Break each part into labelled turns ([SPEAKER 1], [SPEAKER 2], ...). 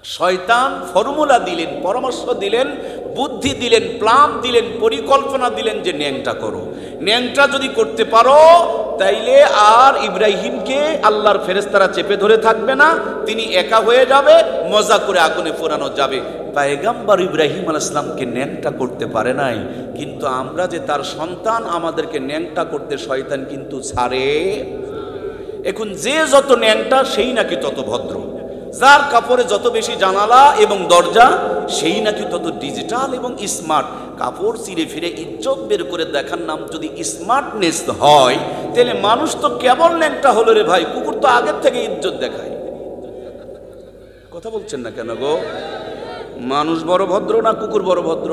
[SPEAKER 1] শয়তান ফর্মুলা দিলেন, পরামর্শ দিলেন, বুদ্ধি দিলেন, প্ল্যান দিলেন, পরিকল্পনা দিলেন যে ন্যাংটা করো। ন্যাংটা যদি করতে পারো তাইলে আর ইব্রাহিমকে আল্লাহর ফেরেশতারা চেপে ধরে থাকবে না, তিনি একা হয়ে যাবে, মজা করে আগুনে পোড়ানো যাবে। পয়গম্বর ইব্রাহিম আলাইহিস সালামকে ন্যাংটা করতে পারে নাই, কিন্তু আমরা যে তার সন্তান, আমাদেরকে ন্যাংটা করতে শয়তান কিন্তু ছাড়ে। এখন যে যত ন্যাংটা সেই নাকি তত ভদ্র, যার কাপড়ে যত বেশি জানালা এবং দরজা সেই নাকি তত ডিজিটাল এবং স্মার্ট। কাপড় চিরে ফিরে ইজ্জত বের করে দেখার নাম যদি স্মার্টনেস হয়, তাহলে মানুষ তো কেবল ন্যাংটা হলো রে ভাই, কুকুর তো আগের থেকে ইজ্জত দেখায়। কথা বলছেন না কেন গো? মানুষ বড় ভদ্র না কুকুর বড় ভদ্র?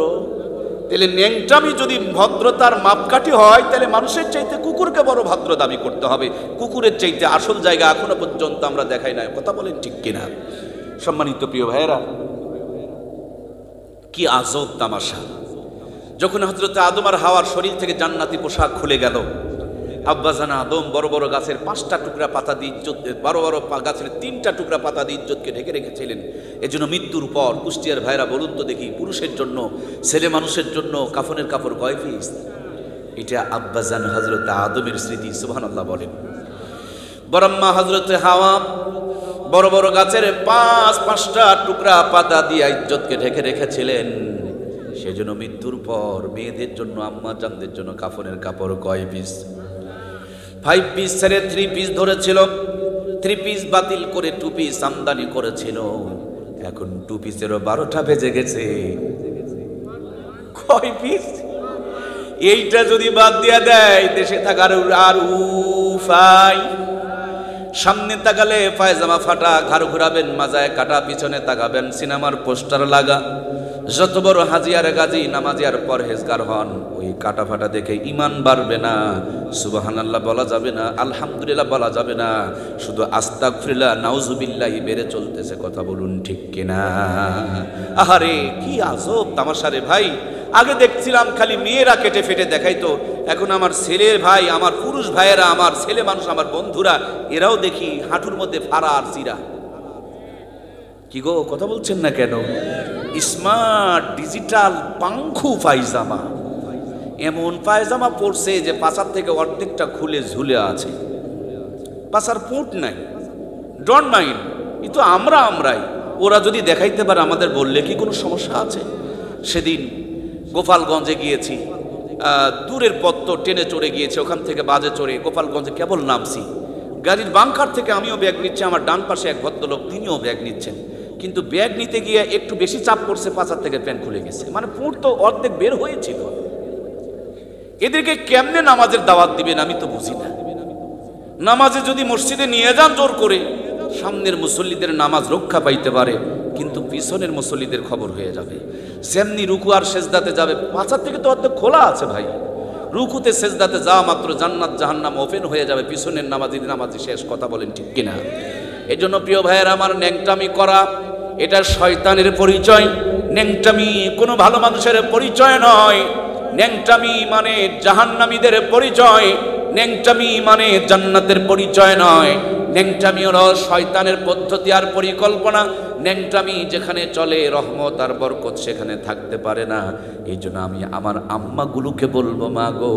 [SPEAKER 1] তাহলে ন্যাংটামি যদি ভদ্রতার মাপকাঠি হয়, তাহলে মানুষের চাইতে কুকুরকে বড় ভদ্র দাবি করতে হবে। কুকুরের চাইতে আসল জায়গা এখনো পর্যন্ত আমরা দেখাই নাই। কথা বলেন ঠিক কিনা? সম্মানিত প্রিয় ভাইয়েরা, কি আজব তামাশা! যখন হযরত আদম আর হাওয়ার শরীর থেকে জান্নাতি পোশাক খুলে গেল, আব্বাজান আদম বড় বড় গাছের 5টা টুকরা পাতা দিয়ে ইজ্জত, বড় বড় গাছের 3টা টুকরা পাতা দিয়ে ইজ্জতকে ঢেকে রেখেছিলেন। এজন্য মৃত্যুর পর কুষ্টিয়ার ভাইরা বলুন তো দেখি, পুরুষের জন্য, ছেলে মানুষের জন্য কাফনের কাপড় কয় পিস? এটা আব্বাজান হযরত আদমের স্মৃতি। সুবহানাল্লাহ বলেন। বরম্মা হযরত হাওয়া বড় বড় গাছের 5টা টুকরা পাতা দিয়ে ইজ্জতকে ঢেকে রেখেছিলেন। সেজন্য মৃত্যুর পর মেয়েদের জন্য, আম্মা জানদের জন্য কাফনের কাপড় কয় পিস? 5 পিস ছেড়ে 3 পিস ধরেছিল। 3 পিস বাতিল করে 2 পিস আমদানি করেছিল। এখন 2 পিসেরও 12টা বেজে গেছে। কয় পিস? এইটা যদি বাদ দিয়া দেয়, দেশে থাকার আর উফাই। সামনে তাকালে পায়জামা ফাটা, ঘাড় ঘুরাবেন মাজায় কাটা, পিছনে তাকাবেন সিনেমার পোস্টার লাগা। যত বড় হাজি আর গাজী, নামাজি আর পরহেজগার হন, ওই কাটা ফাটা দেখে ইমান বাড়বে না, সুবহানাল্লাহ বলা যাবে না, আলহামদুলিল্লাহ বলা যাবে না, শুধু আস্তাগফিরুল্লাহ নাউজুবিল্লাহি বেড়ে চলতেছে। কথা বলুন ঠিক কিনা? আহারে কি আজব তামাশা রে ভাই! আগে দেখছিলাম খালি মেয়েরা কেটে ফেটে দেখাইতো, এখন আমার ছেলের ভাই, আমার পুরুষ ভাইয়েরা, আমার ছেলে মানুষ, আমার বন্ধুরা, এরাও দেখি হাঁটুর মধ্যে ফাড়া আর চিরা। কি গো, কথা বলছেন না কেন? স্মার্ট ডিজিটাল পাংখু পায়জামা, এমন পায়জামা পরছে যে পাছার থেকে অর্ধেকটা খুলে ঝুলে আছে, পাছার পুঁট নাই। ডোন্ট মাইন্ড, এই তো আমরাই। ওরা যদি দেখাইতে পারে আমাদের বললে কি কোনো সমস্যা আছে? সেদিন গোপালগঞ্জে গিয়েছি, দূরের পথ তো ট্রেনে চড়ে গিয়েছে, ওখান থেকে বাজে চড়ে গোপালগঞ্জে কেবল নামছি। গাড়ির বাংকার থেকে আমিও ব্যাগ নিচ্ছি, আমার ডান পাশে এক ভদ্রলোক, তিনিও ব্যাগ নিচ্ছেন। কিন্তু ব্যাগ নিতে গিয়ে একটু বেশি চাপ পড়ছে, পাছার থেকে প্যান্ট খুলে গেছে, মানে পুঁট তো অর্ধেক বের হয়েছিল। এদেরকে কেমনে নামাজের দাওয়াত দিবেন আমি তো বুঝি না। নামাজে যদি মসজিদে নিয়ে যান জোর করে, সামনের মুসল্লিদের নামাজ রক্ষা পাইতে পারে, কিন্তু পিছনের মুসল্লিদের খবর হয়ে যাবে। যেমনি রুকু আর সেজদাতে যাবে, পাছার থেকে তো অর্ধেক খোলা আছে ভাই। রুকুতে সেজদাতে যাওয়া মাত্র জান্নাত জাহান্নাম ওপেন হয়ে যাবে, পিছনের নামাজি শেষ। কথা বলেন ঠিক কিনা? এই জন্য প্রিয় ভাইয়েরা আমার, ন্যাংটামি করা এটা শয়তানের পরিচয়। ন্যাংটামি কোনো ভালো মানুষের পরিচয় নয়। ন্যাংটামি মানে জাহান্নামীদের পরিচয়। ন্যাংটামি মানে জান্নাতের পরিচয় নয়। ন্যাংটামি হলো শয়তানের পদ্ধতি আর পরিকল্পনা। ন্যাংটামি যেখানে চলে, রহমত আর বরকত সেখানে থাকতে পারে না। এই জন্য আমি আমার আম্মাগুলোকে বলবো, মা গো,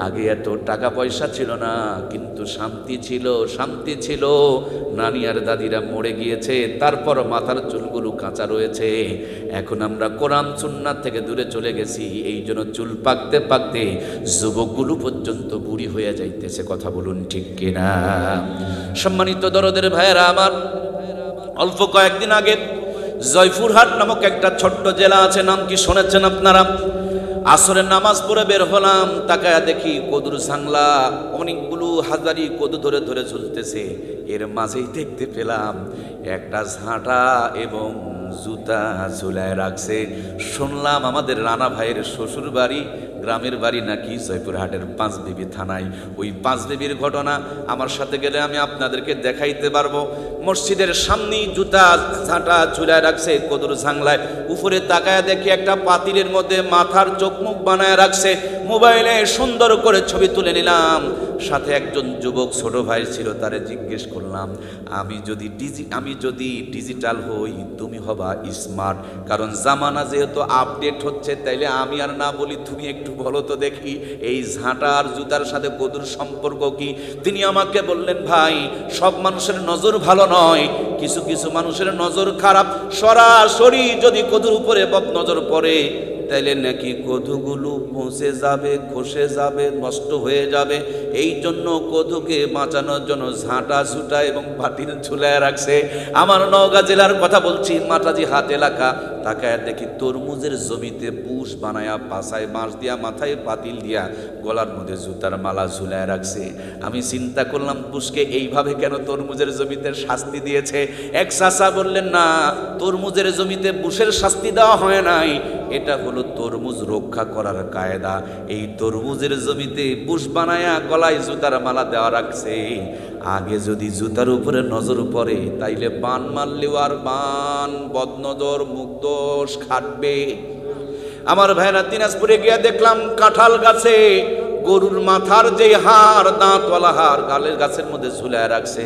[SPEAKER 1] আগে এত টাকা পয়সা ছিল না, কিন্তু শান্তি ছিল। নানি আর দাদিরা মরে গিয়েছে, তারপর মাথার চুলগুলো কাঁচা রয়েছে। এখন আমরা কোরআন সুন্নাত থেকে দূরে চলে গেছি, এই জন্য চুল পাকতে পাকতে যুবকগুলো পর্যন্ত বুড়ি হয়ে যাইতেছে। কথা বলুন ঠিক কিনা? সম্মানিত দরদের ভাইয়েরা আমার, অল্প কয়েকদিন আগে জয়পুরহাট নামক একটা ছোট্ট জেলা আছে, নাম কি শুনেছেন আপনারা? আসরের নামাজ পড়ে বের হলাম, তাকায়া দেখি কদুর জাংলা, অনেকগুলো হাজারি কদু ধরে ধরে ঝুলতেছে। এর মাঝেই দেখতে পেলাম একটা ঝাঁটা এবং জুতা ঝুলায় রাখছে। শুনলাম আমাদের রানা ভাইয়ের শ্বশুর বাড়ি গ্রামের বাড়ি নাকি জয়পুরহাটের পাঁচবিবি থানায়। ওই পাঁচবিবির ঘটনা আমার সাথে গেলে আমি আপনাদেরকে দেখাইতে পারবো। মসজিদের সামনেই জুতা ঝাঁটা ঝুলায় রাখছে কদুর ঝাংলায়, উপরে তাকায় দেখি একটা পাতিলের মধ্যে মাথার চোখ মুখ বানায় রাখছে। মোবাইলে সুন্দর করে ছবি তুলে নিলাম। সাথে একজন যুবক ছোট ভাই ছিল, তারে জিজ্ঞেস করলাম, আমি যদি ডিজিটাল হই, তুমি হবা স্মার্ট, কারণ জামানা যেহেতু আপডেট হচ্ছে, তাইলে আমি আর না বলি, তুমি একটু বলো তো দেখি এই ঝাঁটা আর জুতার সাথে কদুর সম্পর্ক কি? তিনি আমাকে বললেন, ভাই, সব মানুষের নজর ভালো নয়, কিছু কিছু মানুষের নজর খারাপ। সরাসরি যদি কদুর উপরে নজর পড়ে, তাইলে নাকি কদুগুলো পচে যাবে, খসে যাবে, নষ্ট হয়ে যাবে। এই জন্য কদুকে বাঁচানোর জন্য ঝাঁটা ঝুটা এবং পাতিল ঝুলায় রাখছে। আমার নওগাঁ জেলার কথা বলছি, মাটাজি হাট এলাকা। তাকায় দেখি তরমুজের জমিতে বুশ বানায়া, পাশায় বাঁশ দিয়া, মাথায় পাতিল দিয়া, গলার মধ্যে জুতার মালা ঝুলায় রাখছে। আমি চিন্তা করলাম, বুশকে এইভাবে কেন তরমুজের জমিতে শাস্তি দিয়েছে? এক চাচা বললেন, না, তরমুজের জমিতে বুশের শাস্তি দেওয়া হয় নাই, এটা হলো তরমুজ রক্ষা করার কায়দা। এই তরমুজের জমিতে বুশ বানায়া গলায় জুতার মালা দেওয়া রাখছে। আগে যদি জুতার উপরে নজর পড়ে, তাইলে বান মারলেও আর বান বদনজর মুগ্ধোষ খাটবে। আমার ভাইরা, দিনাজপুরে গিয়া দেখলাম কাঁঠাল গাছে গরুর মাথার যে হাড়, দাঁতওয়ালা হাড়, গালের গাছের মধ্যে ঝুলায় রাখছে।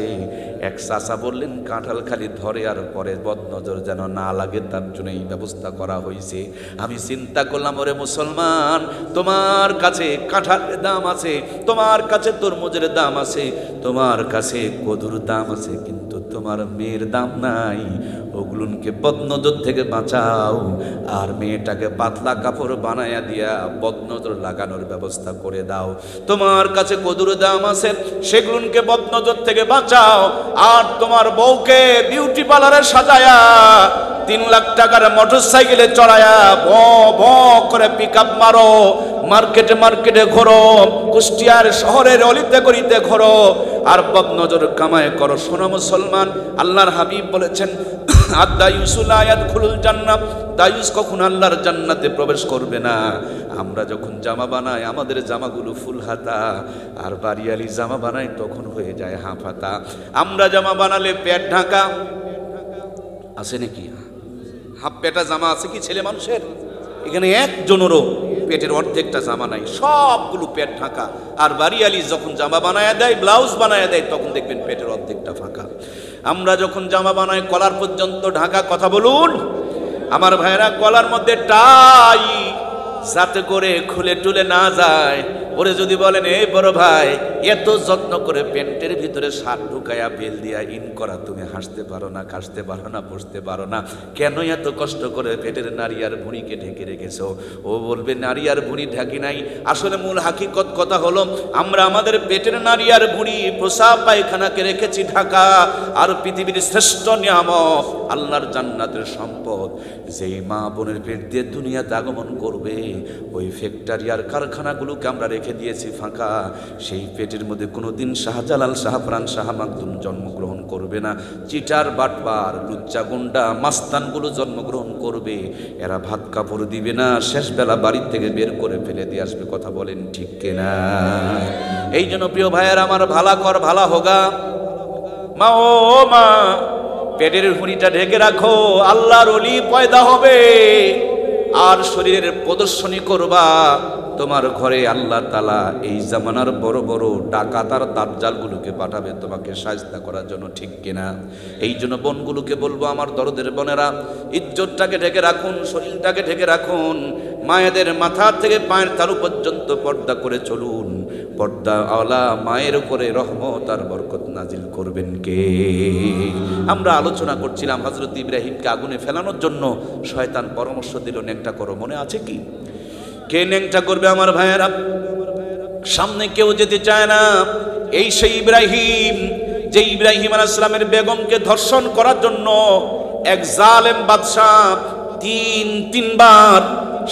[SPEAKER 1] এক চাচা বললেন, কাঁঠাল খালি ধরে আর পরে বদনজর যেন না লাগে, তার জন্য এই ব্যবস্থা করা হয়েছে। আমি চিন্তা করলাম, ওরে মুসলমান, তোমার কাছে কাঁঠালের দাম আছে, তোমার কাছে তরমুজের দাম আছে, তোমার কাছে কদুর দাম আছে, কিন্তু তোমার মেয়ের দাম নাই। ওগুলোকে বদনজর থেকে বাঁচাও, আর মেয়েটাকে পাতলা কাপড় বানায়া দিয়া বদনজর লাগানোর ব্যবস্থা করে দাও। তোমার কাছে কদুর দাম আছে, সেগুলোকে বদনজর থেকে বাঁচাও। আর তোমার বউকে বিউটি পার্লারে সাজায়া 3 লাখ টাকার মোটর সাইকেলে চড়ায়া ভ ভ করে পিকআপ মারো, মার্কেটে মার্কেটে ঘোরো, কুষ্টিয়ার শহরের অলিতে গলিতে ঘোরো, আর বদনজর কামায় করো। শোনো মুসলমান, আল্লাহর হাবিব বলেছেন, আদ-দায়ুসু লা ইয়াদখুলুল জান্নাহ, দায়ুস কখন আল্লাহর জান্নাতে প্রবেশ করবে না। আমরা যখন জামা বানাই, আমাদের জামাগুলো ফুল হাতা, আর বাড়িয়ালি জামা বানাই তখন হয়ে যায় হাফ হাতা। আমরা জামা বানালে পেট ঢাকা আছে নাকি? হাফ পেটা জামা আছে কি ছেলে মানুষের? এখানে একজনেরও পেটের অর্ধেকটা জামা নাই, সবগুলো পেট ঢাকা। আর বাড়িয়ালি যখন জামা বানায় দেয়, ব্লাউজ বানায় দেয়, তখন দেখবেন পেটের অর্ধেকটা ফাঁকা। আমরা যখন জামা বানাই কলার পর্যন্ত ঢাকা। কথা বলুন আমার ভাইরা, কলার মধ্যে টাই যাতে করে খুলে টুলে না যায়। ওরে যদি বলেন, এই বড় ভাই, এত যত্ন করে প্যান্টের ভিতরে শার্ট ঢুকায়া বেল দিয়া ইন করা, তুমি হাসতে পারো না, কাশতে পারো না, বসতে পারো না, কেন এত কষ্ট করে পেটের নারী আর ভুঁড়িকে ঢেকে রেখেছো? ও বলবে, নারী আর ভুঁড়ি ঢাকি নাই। আসলে মূল হাকিকত কথা হলো, আমরা আমাদের পেটের নারী আর ভুঁড়ি, প্রসাব পায়খানাকে রেখেছি ঢাকা। আর পৃথিবীর শ্রেষ্ঠ নিয়ামত, আল্লাহর জান্নাতের সম্পদ, যেই মা বোনের পেট দিয়ে দুনিয়াতে আগমন করবে, ওই ফ্যাক্টরি আর কারখানাগুলোকে আমরা রেখে দিয়েছি ফাঁকা। সেই পেটের মধ্যে কোনোদিন শাহজালাল, শাহফরান, শাহ মাকদুম জন্মগ্রহণ করবে না। চিটার, বাটপার, লুচ্চা, গুন্ডা, মাস্তানগুলো জন্মগ্রহণ করবে। এরা ভাত কাপড় দিবে না, শেষ বেলা বাড়ির থেকে বের করে ফেলে দিয়ে আসবে। কথা বলেন ঠিক কিনা? এই জন্য প্রিয় ভাইয়ের আমার, ভালা কর ভালা হোগা। মা, ও মা, পেটের ভুঁড়িটা ঢেকে রাখো, আল্লাহর ওলি পয়দা হবে। আর শরীরের প্রদর্শনী করবা। তোমার ঘরে আল্লাহ তাআলা এই জামানার বড় বড় ডাকাত আর দাজ্জালগুলোকে পাঠাবে তোমাকে সাজদা করার জন্য, ঠিক কিনা? এই জন্য বোনগুলোকে বলবো, আমার দরদের বোনেরা, ইজ্জতটাকে ঢেকে রাখুন, শরীরটাকে ঢেকে রাখুন। মায়েদের মাথা থেকে পায়ের তালু পর্যন্ত পর্দা করে চলুন। পর্দা আওলা মায়ের উপরে রহমত আর বরকত নাজিল করবেন কে? আমরা আলোচনা করছিলাম, হযরত ইব্রাহিমকে আগুনে ফেলানোর জন্য শয়তান পরামর্শ দিল, ন্যাংটা করো। মনে আছে কি? কে ন্যাংটা করবে আমার ভাইয়েরা? সামনে কেউ যেতে চায় না। এই সেই ইব্রাহিম, যে ইব্রাহিম আলাইহিস সালামের বেগমকে ধর্ষণ করার জন্য এক জালেম বাদশা তিনবার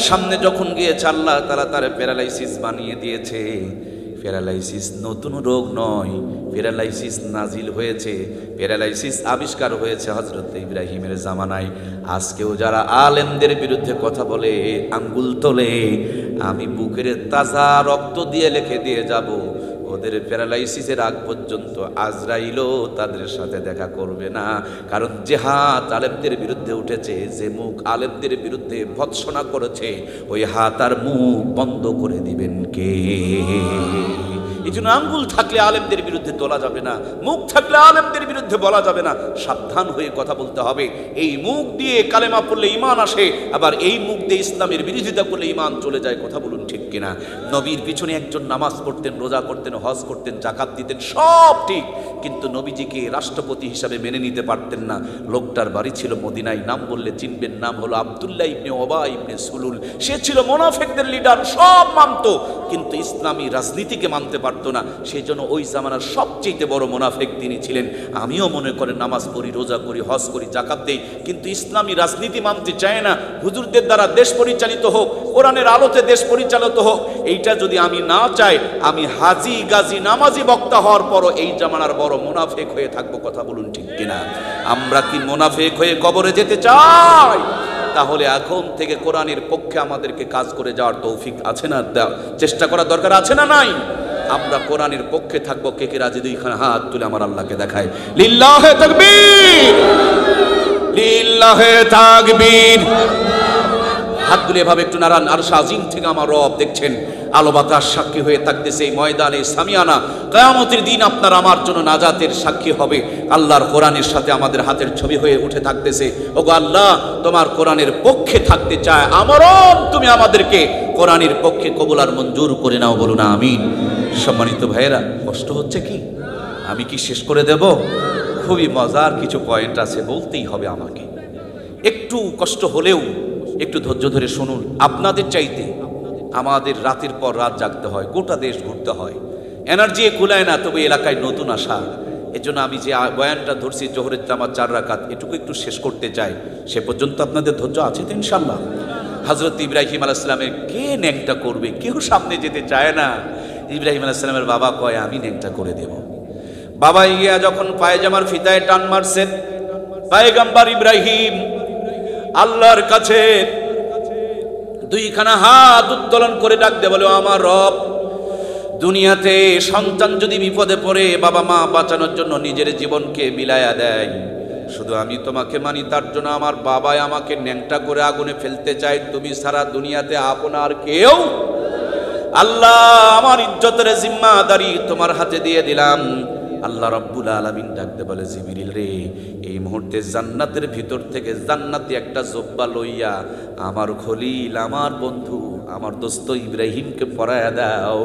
[SPEAKER 1] সামনে যখন গিয়েছে, আল্লাহ তাআলা তার প্যারালাইসিস বানিয়ে দিয়েছে। প্যারালাইসিস নতুন রোগ নয়, প্যারালাইসিস নাজিল হয়েছে, প্যারালাইসিস আবিষ্কার হয়েছে হযরত ইব্রাহিমের জামানায়। আজকেও যারা আলেমদের বিরুদ্ধে কথা বলে, আঙ্গুল তোলে, আমি বুকের তাজা রক্ত দিয়ে লিখে দিয়ে যাব, ওদের প্যারালাইসিসের আগ পর্যন্ত আজরাইলও তাদের সাথে দেখা করবে না। কারণ যে হাত আলেমদের বিরুদ্ধে উঠেছে, যে মুখ আলেমদের বিরুদ্ধে ভৎসনা করেছে, ওই হাত আর মুখ বন্ধ করে দিবেন কে? এই জন্য আঙ্গুল থাকলে আলেমদের বিরুদ্ধে তোলা যাবে না, মুখ থাকলে আলেমদের বিরুদ্ধে বলা যাবে না। সাবধান হয়ে কথা বলতে হবে। এই মুখ দিয়ে কালেমা পড়লে ঈমান আসে, আবার এই মুখ দিয়ে ইসলামের বিরোধিতা করলে ঈমান চলে যায়। কথা বলুন ঠিক কিনা? নবীর পিছনে একজন নামাজ পড়তেন, রোজা করতেন, হজ করতেন, জাকাত দিতেন, সব ঠিক, কিন্তু নবীজিকে রাষ্ট্রপতি হিসাবে মেনে নিতে পারতেন না। লোকটার বাড়ি ছিল মদিনায়, নাম বললে চিনবেন, নাম হলো আব্দুল্লাহ ইবনে ওবা ইবনে সুলুল। সে ছিল মুনাফিকদের লিডার, সব মানত, কিন্তু ইসলামী রাজনীতিকে মানতে পারতো না। সেই জন্য ওই জামানার সবচেয়ে বড় মুনাফিক তিনি ছিলেন। আমিও মনে করেন নামাজ পড়ি, রোজা করি, হজ করি, জাকাত দেই, কিন্তু ইসলামী রাজনীতি মানতে চায় না। হুজুরদের দ্বারা দেশ পরিচালিত হোক, কোরআনের আলোতে দেশ পরিচালিত হোক, এইটা যদি আমি না চাই, আমি হাজি গাজী নামাজি বক্তা হওয়ার পরও এই জামানার বড় মুনাফিক হয়ে থাকবো। কথা বলুন ঠিক কিনা? আমরা কি মুনাফিক হয়ে কবরে যেতে চাই? তাহলে এখন থেকে কোরআনের পক্ষে আমাদেরকে কাজ করে যাওয়ার তৌফিক আছে না? চেষ্টা করার দরকার আছে না নাই? আমরা কোরআনের পক্ষে থাকবো। কে কে রাজি? দুইখানা হাত তুলে আমার আল্লাহকে দেখায়। লিল্লাহে তাকবীর, লিল্লাহে তাকবীর। হাতগুলো এভাবে একটু নাড়ান। আরশ আজিম থেকে আমার রব দেখছেন, আলো বাতাস সাক্ষী হয়ে থাকতেছে। এই ময়দানে সামিয়ানা কিয়ামতের দিন আপনার আমার জন্য নাজাতের সাক্ষী হবে। আল্লাহর কোরআনের সাথে আমাদের হাতের ছবি হয়ে উঠে থাকতেছে। ওগো আল্লাহ, তোমার কোরআনের পক্ষে থাকতে চায় আমরণ, তুমি আমাদেরকে কোরআনের পক্ষে কবুল আর মঞ্জুর করে নাও। বলুন আমিন। সম্মানিত ভাইয়েরা, কষ্ট হচ্ছে কি? আমি কি শেষ করে দেব? খুবই মজার কিছু পয়েন্ট আছে, বলতেই হবে আমাকে। একটু কষ্ট হলেও একটু ধৈর্য ধরে শুনুন। আপনাদের চাইতে আমাদের রাতের পর রাত জাগতে হয়, গোটা দেশ ঘুরতে হয়, এনার্জি কুলায় না। তবে এলাকায় নতুন আসা, এজন্য আমি যে বয়ানটা ধরছি জোহরের জামাত 4 রাকাত, এটুকু একটু শেষ করতে চাই। সে পর্যন্ত আপনাদের ধৈর্য আছে তো ইনশাল্লাহ? হযরত ইব্রাহিম আলাইহিস সালামের কে ন্যাংটা করবে? কেউ সামনে যেতে চায় না। ইব্রাহিম আলাইহিস সালামের বাবা কয় আমি ন্যাংটা করে দেব। বাবা গিয়া যখন পায়জামার ফিতায় টান মারছেন, পয়গম্বর ইব্রাহিম আল্লাহর কাছে দুইখানা হাত উত্তোলন করে ডাক দে, বলে আমার রব, দুনিয়াতে সন্তান যদি বিপদে পড়ে বাবা মা বাঁচানোর জন্য নিজের জীবনকে বিলায়া দেয়, শুধু আমি তোমাকে মানি, তার জন্য আমার বাবাই আমাকে ন্যাংটা করে আগুনে ফেলতে চাই, তুমি সারা দুনিয়াতে আপনার কেউ। আল্লাহ, আমার ইজ্জতের জিম্মাদারি তোমার হাতে দিয়ে দিলাম। আল্লাহ রাব্বুল আলামিন ডাকতে বলে, জিবরিল রে, এই মুহূর্তে জান্নাতের ভিতর থেকে জান্নাতি একটা জুব্বা লইয়া আমার খলিল, আমার বন্ধু, আমার দোস্ত ইব্রাহিমকে পরায়া দাও।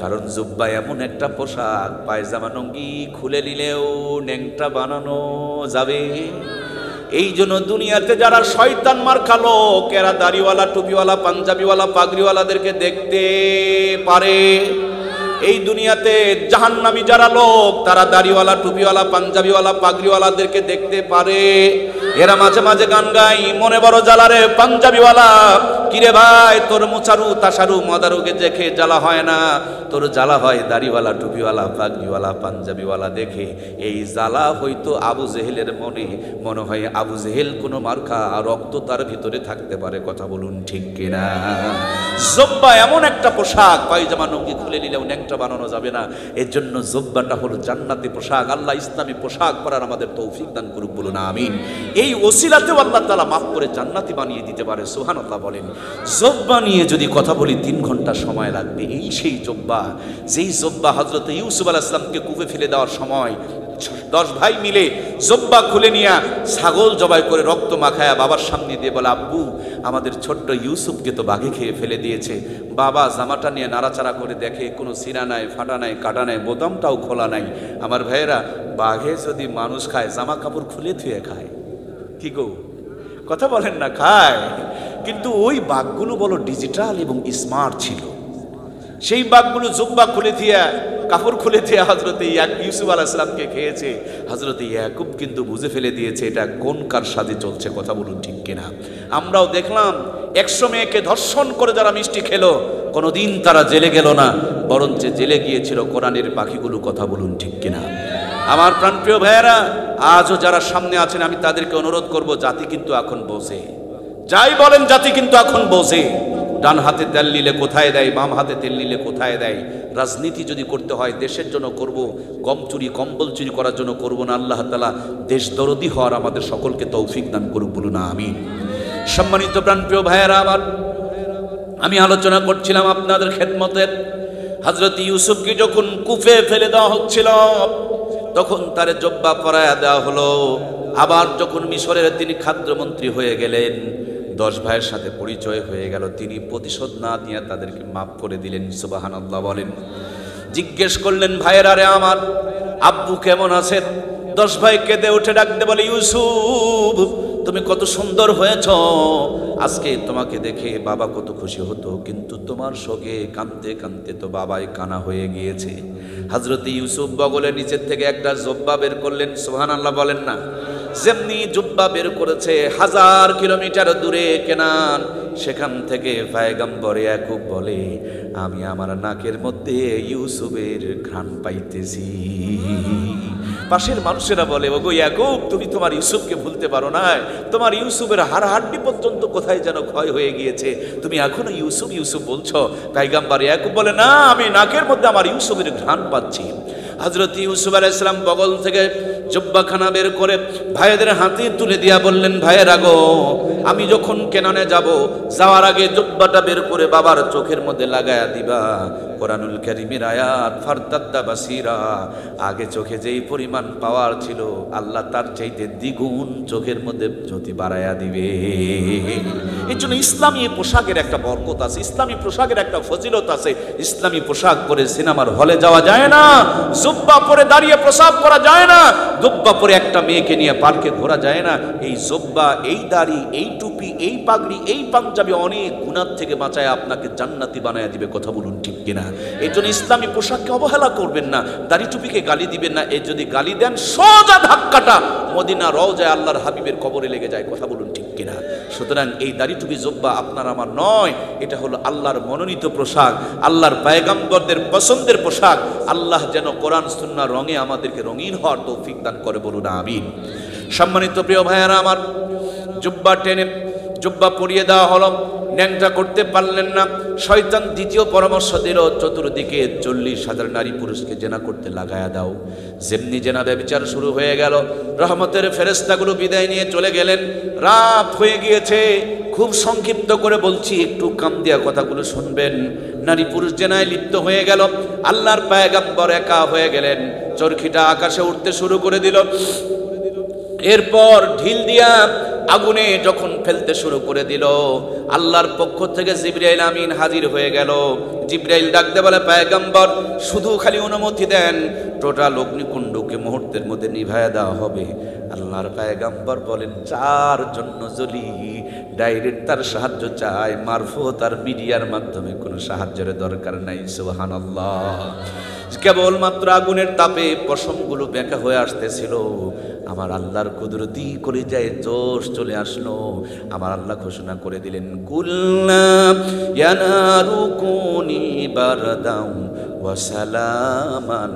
[SPEAKER 1] কারণ জুব্বা এমন একটা পোশাক, পায়জামা লুঙ্গি খুলে নিলেও ন্যাংটা বানানো যাবে। এই জন্য দুনিয়াতে যারা শয়তান মার্কা লোক, এরা দাড়িওয়ালা, টুপিওয়ালা, পাঞ্জাবিওয়ালা, পাগড়িওয়ালাদেরকে দেখতে পারে। এই দুনিয়াতে জাহান্নামী যারা লোক, তারা দাড়িওয়ালা, টুপিওয়ালা, পাঞ্জাবিওয়ালা, পাগড়িওয়ালাদেরকে দেখতে পারে। এরা মাঝে মাঝে গান গাই, মনে বড় জ্বালারে পাঞ্জাবিওয়ালা, কিরে ভাই তোর মুচারু তাসারু মদারুকে দেখে জ্বালা হয় না, তোর জ্বালা হয় দাড়িওয়ালা, টুপিওয়ালা, পাগড়িওয়ালা, পাঞ্জাবিওয়ালা দেখে। এই জ্বালা হয়তো আবু জেহেলের মনে হয় আবু জেহেল কোনো মার্কা রক্ত তার ভিতরে থাকতে পারে। কথা বলুন ঠিক কিনা? জুব্বা এমন একটা পোশাক, পায়জামা লুঙ্গি খুলে নিলেও ন্যাংটা বানানো যাবে না। এর জন্য জুব্বাটা হলো জান্নাতি পোশাক। আল্লাহ ইসলামী পোশাক পরার আমাদের তৌফিক দান করুক। বলুন আমিন। এই ওসিলাতেও আল্লাহ তাআলা মাফ করে জান্নাতি বানিয়ে দিতে পারে। সুবহানাল্লাহ বলেন। জুব্বা নিয়ে যদি কথা বলি 3 ঘন্টা সময় লাগবে। এই সেই জুব্বা, যেই জুব্বা হযরত ইউসুফ আলাইহিস সালামকে কূপে ফেলে দেওয়ার সময় 10 ভাই মিলে জুব্বা খুলে নিয়ে ছাগল জবাই করে রক্ত মাখায়া বাবার সামনে দিয়ে বলে, আব্বু, আমাদের ছোট্ট ইউসুফকে তো বাঘে খেয়ে ফেলে দিয়েছে। বাবা জামাটা নিয়ে নাড়াচাড়া করে দেখে কোনো সিনা নাই, ফাটা নাই, কাটা নাই, বোতামটাও খোলা নাই। আমার ভাইয়েরা, বাঘে যদি মানুষ খায়, জামা কাপড় খুলে ধুয়ে খায়। কি গো, কথা বলেন না? খায়। কিন্তু ওই বাঘগুলো বলো ডিজিটাল এবং স্মার্ট ছিল। সেই বাঘগুলো জুব্বা খুলে দিয়া কাপড় খুলে দিয়ে হযরত ইউসুফ আলাইহিস সালামকে খেয়েছে। হযরত ইয়াকুব কিন্তু বুঝে ফেলে দিয়েছে এটা কোন কার সাথে চলছে, কথা বলুন ঠিক কিনা। আমরাও দেখলাম 100 মেয়েকে ধর্ষণ করে যারা মিষ্টি খেলো কোনোদিন তারা জেলে গেল না, বরঞ্চ জেলে গিয়েছিল কোরআনের পাখিগুলো, কথা বলুন ঠিক কিনা। আমার প্রাণপ্রিয় ভাইয়েরা, আজও যারা সামনে আছেন আমি তাদেরকে অনুরোধ করব, জাতি কিন্তু এখন বোঝে, যাই বলেন জাতি কিন্তু এখন বোঝে। ডান হাতে তেল নিলে কোথায় দেয়, বাম হাতে তেল নিলে কোথায় দেয়। রাজনীতি যদি করতে হয় দেশের জন্য করব, গম চুরি কম্বল চুরি করার জন্য করব না। আল্লাহ তাআলা দেশ দরদি হওয়ার আমাদের সকলকে তৌফিক দান করুক, বলুন আমিন। সম্মানিত প্রাণপ্রিয় ভাইয়েরা আমার, আমি আলোচনা করছিলাম আপনাদের খেদমতে, হযরত ইউসুফকে যখন কূপে ফেলে দেওয়া হচ্ছিল তখন তার জব্বা পরায়া দেওয়া হলো। আবার যখন মিশরের তিনি খাদ্যমন্ত্রী হয়ে গেলেন, 10 ভাইয়ের সাথে পরিচয় হয়ে গেল, তিনি প্রতিশোধ না দিয়ে তাদেরকে মাফ করে দিলেন। সুবহানাল্লাহ বলেন। জিজ্ঞেস করলেন, ভাইয়েরা রে আমার, আব্বু কেমন আছেন? 10 ভাই কেঁদে উঠে ডাকতে বলে, ইউসুফ তুমি কত সুন্দর হয়েছ, আজকে তোমাকে দেখে বাবা কত খুশি হতো, কিন্তু তোমার শোকে কাঁদতে কাঁদতে তো বাবাই কানা হয়ে গিয়েছে। হযরত ইউসুফ বগলের নিচের থেকে একটা জব্বা বের করলেন। সুবহানাল্লাহ বলেন না। যেমনি জুব্বা বের করেছে, 1000 কিলোমিটার দূরে কেনান, সেখান থেকে পয়গম্বর ইয়াকুব বলে, আমি আমার নাকের মধ্যে ইউসুফের ঘ্রাণ পাইতেছি। পাশের মানুষেরা বলে, ওগো ইয়াকুব তুমি তোমার ইউসুফকে ভুলতে পারো না, তোমার ইউসুফের হাড় হাড্ডি পর্যন্ত কোথায় যেন ক্ষয় হয়ে গিয়েছে, তুমি এখনো ইউসুফ ইউসুফ বলছো। পয়গম্বর ইয়াকুব বলে, না আমি নাকের মধ্যে আমার ইউসুফের ঘ্রাণ পাচ্ছি। হযরত ইউসুফ আলাইহিস সালাম বগল থেকে জব্বাখানা বের করে ভাইদের হাতে তুলে দিয়া বললেন, ভাইয়েরা গো, আমি যখন কেনানে যাব, যাওয়ার আগে জব্বাটা বের করে বাবার চোখের মধ্যে লাগায়া দিবা। কোরআনুল কারীমের আয়াত, ফারতাদ্দা বাসিরা, আগে চোখে যেই পরিমাণ পাওয়ার ছিল আল্লাহ তার চাইতে দ্বিগুণ চোখের মধ্যে জ্যোতি বাড়ায়া দিবে। এই জন্য ইসলামী পোশাকের একটা বরকত আছে, ইসলামী পোশাকের একটা ফজিলত আছে। ইসলামী পোশাক পরে সিনেমার হলে যাওয়া যায় না, জুব্বা পরে দাঁড়িয়ে প্রসাব করা যায় না, জুব্বা পরে একটা মেয়েকে নিয়ে পার্কে ঘোরা যায় না। এই জুব্বা, এই দাড়ি, এই টুপি, এই পাগড়ি, এই পাঞ্জাবি অনেক গুনাহ থেকে বাঁচায় আপনাকে জান্নাতি বানায় দিবে, কথা বলুন ঠিক কিনা। এই জন্য ইসলামী পোশাককে অবহেলা করবেন না, দাড়ি টুপিকে গালি দিবেন না। এই যদি গালি দেন, সোজা ধাক্কাটা মদিনা রওজায় আল্লাহর হাবিবের কবরে লেগে যায়, কথা বলুন ঠিক কিনা। সুতরাং এই দাড়ি টুপি জুব্বা আপনার আমার নয়, এটা হলো আল্লাহর মনোনীত পোশাক, আল্লাহর পয়গম্বরদের পছন্দের পোশাক। আল্লাহ যেন কোরআন সুন্নাহ রঙে আমাদেরকে রঙিন হওয়ার তৌফিক দান করে, বলুন আমিন। সম্মানিত প্রিয় ভাইয়েরা আমার, জুব্বা টেনে জুব্বা পরিয়ে দেওয়া হলো, ন্যাংটা করতে পারলেন না। শয়তান দ্বিতীয় পরামর্শ দিল, চতুর্দিকে 40,000 নারী পুরুষকে জেনা করতে লাগায়া দাও। যেমনি জেনা ব্যভিচার শুরু হয়ে গেল, রহমতের ফেরেশতাগুলো বিদায় নিয়ে চলে গেলেন। রাত হয়ে গিয়েছে, খুব সংক্ষিপ্ত করে বলছি, একটু কাম দিয়া কথাগুলো শুনবেন। নারী পুরুষ জেনায় লিপ্ত হয়ে গেল, আল্লাহর পয়গম্বর একা হয়ে গেলেন। চরখিটা আকাশে উঠতে শুরু করে দিল, এরপর ঢিল দিয়া আগুনে যখন ফেলতে শুরু করে দিল, আল্লাহর পক্ষ থেকে জিবরাইল আমিন হাজির হয়ে গেল। জিবরাইল ডাকতে বলে, পয়গম্বর শুধু খালি অনুমতি দেন, টোটাল অগ্নিকুণ্ডকে মুহূর্তের মধ্যে নিভায়া দেওয়া হবে। আল্লাহর পয়গম্বর বলেন, যার জন্য জ্বলি ডাইরেক্ট তার সাহায্য চাই, মারফত আর মিডিয়ার মাধ্যমে কোনো সাহায্যের দরকার নাই। সুবহানাল্লাহ। কেবলমাত্র আগুনের তাপে পশমগুলো বেঁকা হয়ে আসতেছিল, আমার আল্লাহর কুদরতি করে যায় জোশ চলে আসলো। আমার আল্লাহ ঘোষণা করে দিলেন, কুল্লা ইয়া নারু কুনি বারদাও ওয়া সালামান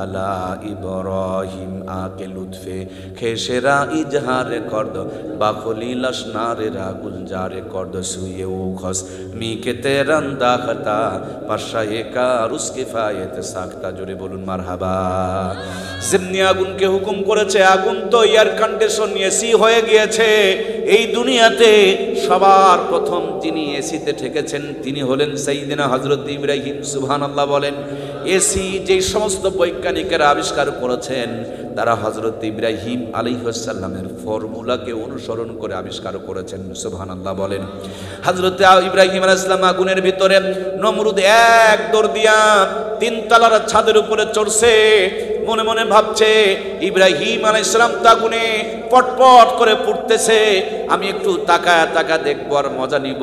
[SPEAKER 1] আলা ইব্রাহিম। আকে লুৎফে খেসেরা ইজহারে করদ, বাখলি লশনারে রাগুল জারে করদ, সুয়ে ও খস মিকে তেরান দাখতা, পাশায়ে কার উসকে ফায়েত সাখতা। জোরে বলুন মারহাবা। যেমনি আগুনকে হুকুম করেছে, আগুন তো এয়ার কন্ডিশন এসি হয়ে গিয়েছে। এই দুনিয়াতে সবার প্রথম যিনি এসিতে ঠেকেছেন তিনি হলেন সাইয়েদনা হযরত ইব্রাহিম। সুবহানাল্লাহ বলেন। এসি যে সমস্ত বৈজ্ঞানিকেরা আবিষ্কার করেছেন, তারা হযরত ইব্রাহিম আলাইহিস সালামের ফর্মুলাকে অনুসরণ করে আবিষ্কার করেছেন। সুবহানাল্লাহ বলেন। হযরত ইব্রাহিম আলাইহিস সালাম আগুনের ভিতরে, নমরুদ এক দৌড় দিয়া 3 তলার ছাদের উপরে চড়ছে। মনে মনে ভাবছে ইব্রাহিম আলাইহিস সালাম তো আগুনে পটপট করে পুড়তেছে, আমি একটু তাকায়া তাকা দেখবো আর মজা নিব।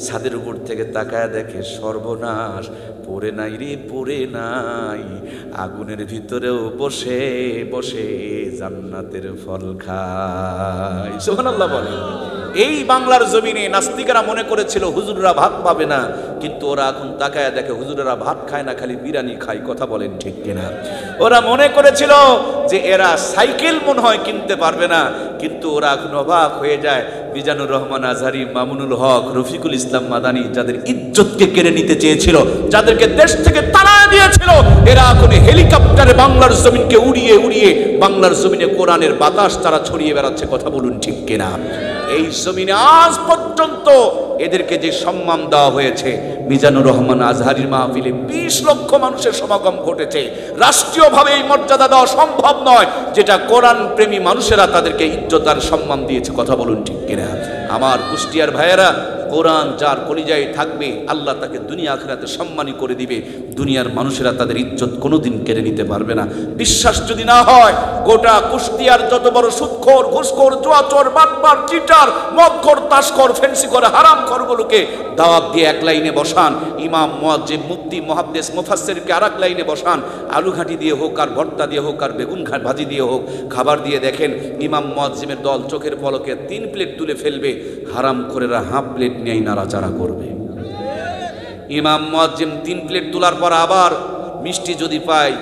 [SPEAKER 1] ছাদের উপর থেকে তাকায়া দেখে সর্বনাশ, পড়ে নাই রে পড়ে নাই, আগুনের ভিতরেও বসে বসে জান্নাতের ফল খায়। সুবহানাল্লাহ বলে। এই বাংলার জমিনে নাস্তিকেরা মনে করেছিল হুজুররা ভাত পাবে না, কিন্তু ওরা এখন তাকায়া দেখে হুজুরেরা ভাত খায় না, খালি বিরিয়ানি খায়। কথা বলেন ঠিক কিনা? ওরা মনে করেছিল যে এরা সাইকেল মনে হয় কিনতে পারবে না, কিন্তু ওরা এখন অবাক হয়ে যায়। মিজানুর রহমান আজহারি, মামুনুল হক, রফিকুল ইসলাম মাদানী যাদের ইজ্জতকে কেড়ে নিতে চেয়েছিল, যাদেরকে দেশ থেকে তাড়া দিয়েছিল, এরা এখন হেলিকপ্টারে বাংলার জমিনকে উড়িয়ে উড়িয়ে বাংলার জমিনে কোরআনের বাতাস তারা ছড়িয়ে বেড়াচ্ছে। কথা বলুন ঠিক কিনা? এই জমিনে আজ পর্যন্ত এদেরকে যে সম্মান দেওয়া হয়েছে, মিজানুর রহমান আজহারির মাহফিলে 20 লক্ষ মানুষের সমাগম ঘটেছে। রাষ্ট্রীয়ভাবে এই মর্যাদা দেওয়া সম্ভব নয়, যেটা কোরআন প্রেমী মানুষেরা তাদেরকে ইজ্জত আর সম্মান দিয়েছে। কথা বলুন ঠিক কিনা? আমার কুষ্টিয়ার ভাইয়েরা, কোরআন যার কলিজায় থাকবে আল্লাহ তাকে দুনিয়া আখিরাতে সম্মানী করে দিবে। দুনিয়ার মানুষেরা তাদের ইজ্জত কোনোদিন কেড়ে নিতে পারবে না। বিশ্বাস যদি না হয়, গোটা কুষ্টিয়ার যত বড় সুদখোর, ঘুষখোর, জুয়াচোর, বাটপার, চিটার, মদখোর, তাসখোর, ফেন্সিখোর, হারামখোরগুলোকে দাওয়াত দিয়ে এক লাইনে বসান, ইমাম, মুয়াজ্জিন, মুফতি, মুহাদ্দিস, মুফাসসিরকে আর এক লাইনে বসান, আলু ঘাটি দিয়ে হোক আর ভর্তা দিয়ে হোক আর বেগুন ভাজি দিয়ে হোক, খাবার দিয়ে দেখেন ইমাম মুয়াজ্জিমের দল চোখের পলকে 3 প্লেট তুলে ফেলবে, হারামখোরেরা হাফ প্লেট নিয়েই নাড়াচাড়া করবে। ইমাম মুয়াজ্জিম 3 প্লেট তোলার পর আবার মিষ্টি যদি পায়,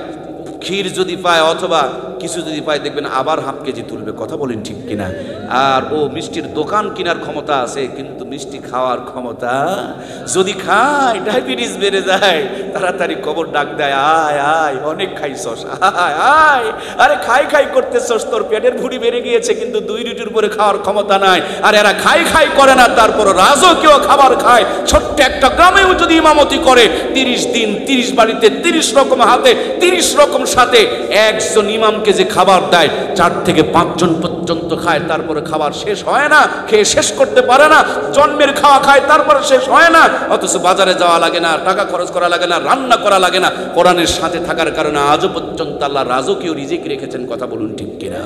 [SPEAKER 1] ক্ষীর যদি পায়, অথবা কিছু যদি পায়, দেখবেন আবার হাফ কেজি তুলবে। কথা বলেন ঠিক কিনা? আর ও মিষ্টির দোকান কেনার ক্ষমতা আছে, কিন্তু মিষ্টি খাওয়ার ক্ষমতা, যদি খায় ডায়াবেটিস বেড়ে যায়, তাড়াতাড়ি কবর ডাক দেয়, আয় আয় অনেক খাইছস, আয় আয়, আরে খাই খাই করতেছস, তোর পেটের ভুঁড়ি বেড়ে গিয়েছে, কিন্তু 2 রুটির উপরে খাওয়ার ক্ষমতা নাই। আর এরা খাই খাই করে না, তারপর রাজকীয় খাবার খায়। ছোট্ট একটা গ্রামেও যদি ইমামতি করে, 30 দিন 30 বাড়িতে 30 রকম হাতে 30 রকম সাথে একজন ইমামকে যে খাবার দেয়, 4 থেকে 5 জন পর্যন্ত খায়, তারপরে খাবার শেষ হয় না, খেয়ে শেষ করতে পারে না। জন্মের খাওয়া খায়, তারপরে শেষ হয় না, অথচ বাজারে যাওয়া লাগে না, টাকা খরচ করা লাগে না, রান্না করা লাগে না। কোরআনের সাথে থাকার কারণে আজও পর্যন্ত আল্লাহ রাজকীয় রিজিক রেখেছেন। কথা বলুন ঠিক কিনা?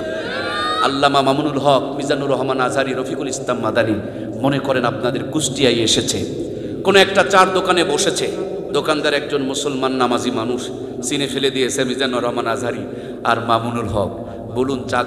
[SPEAKER 1] আল্লামা মামুনুল হক, মিজানুর রহমান আজহারি, রফিকুল ইসলাম মাদানী মনে করেন আপনাদের কুষ্টিয়ায় এসেছে, কোনো একটা চার দোকানে বসেছে, দোকানদার একজন মুসলমান নামাজি মানুষ, চিনে ফেলে দিয়েছে মিজানুর রহমান আজহারি আর মামুনুল হক। বলুন চা